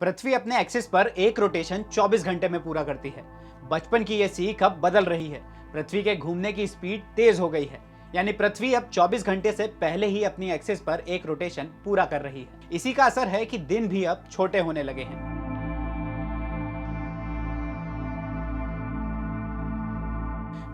पृथ्वी अपने एक्सिस पर एक रोटेशन 24 घंटे में पूरा करती है। बचपन की यह सीख अब बदल रही है। पृथ्वी के घूमने की स्पीड तेज हो गई है, यानी पृथ्वी अब 24 घंटे से पहले ही अपनी एक्सिस पर एक रोटेशन पूरा कर रही है। इसी का असर है कि दिन भी अब छोटे होने लगे हैं।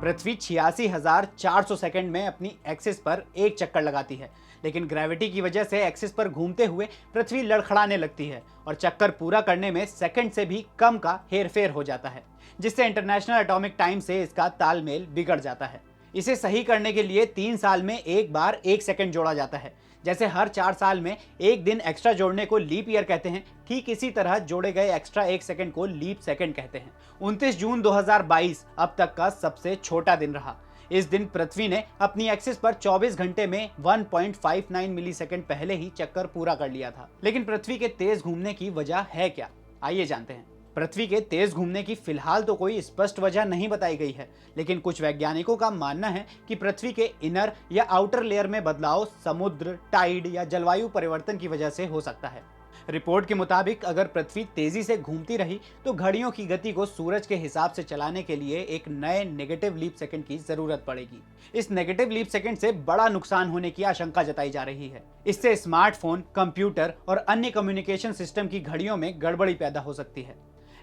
पृथ्वी 86,400 सेकंड में अपनी एक्सिस पर एक चक्कर लगाती है, लेकिन ग्रेविटी की वजह से एक्सिस पर घूमते हुए पृथ्वी लड़खड़ाने लगती है और चक्कर पूरा करने में सेकंड से भी कम का हेरफेर हो जाता है, जिससे इंटरनेशनल एटॉमिक टाइम से इसका तालमेल बिगड़ जाता है। इसे सही करने के लिए 3 साल में एक बार 1 सेकंड जोड़ा जाता है। जैसे हर 4 साल में एक दिन एक्स्ट्रा जोड़ने को लीप ईयर कहते हैं, ठीक इसी तरह जोड़े गए एक्स्ट्रा 1 सेकंड को लीप सेकंड कहते हैं। 29 जून 2022 अब तक का सबसे छोटा दिन रहा। इस दिन पृथ्वी ने अपनी एक्सिस पर 24 घंटे में 1.59 मिलीसेकंड पहले ही चक्कर पूरा कर लिया था। लेकिन पृथ्वी के तेज घूमने की वजह है क्या, आइए जानते हैं। पृथ्वी के तेज घूमने की फिलहाल तो कोई स्पष्ट वजह नहीं बताई गई है, लेकिन कुछ वैज्ञानिकों का मानना है कि पृथ्वी के इनर या आउटर लेयर में बदलाव समुद्र, टाइड या जलवायु परिवर्तन की वजह से हो सकता है। रिपोर्ट के मुताबिक अगर पृथ्वी तेजी से घूमती रही तो घड़ियों की गति को सूरज के हिसाब से चलाने के लिए एक नए नेगेटिव लीप सेकंड की जरूरत पड़ेगी। इस नेगेटिव लीप सेकंड से बड़ा नुकसान होने की आशंका जताई जा रही है। इससे स्मार्टफोन, कंप्यूटर और अन्य कम्युनिकेशन सिस्टम की घड़ियों में गड़बड़ी पैदा हो सकती है।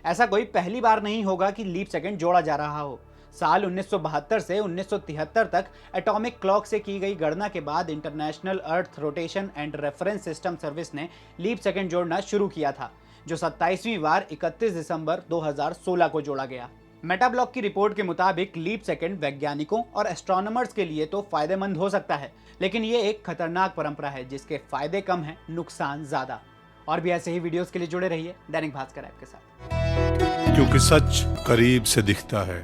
ऐसा कोई पहली बार नहीं होगा कि लीप सेकंड जोड़ा जा रहा हो। साल 1972 से 1973 तक एटॉमिक क्लॉक से की गई गणना के बाद international earth rotation and reference system service ने लीप सेकंड जोड़ना शुरू किया था, जो 27वीं बार 31 दिसंबर 2016 को जोड़ा गया। मेटाब्लॉक की रिपोर्ट के मुताबिक लीप सेकंड वैज्ञानिकों और एस्ट्रोनॉमर्स के लिए तो फायदेमंद हो सकता है, लेकिन ये एक खतरनाक परंपरा है जिसके फायदे कम हैं, नुकसान ज्यादा। और भी ऐसे ही वीडियोस के लिए जुड़े रहिए दैनिक भास्कर ऐप के साथ, क्योंकि सच करीब से दिखता है।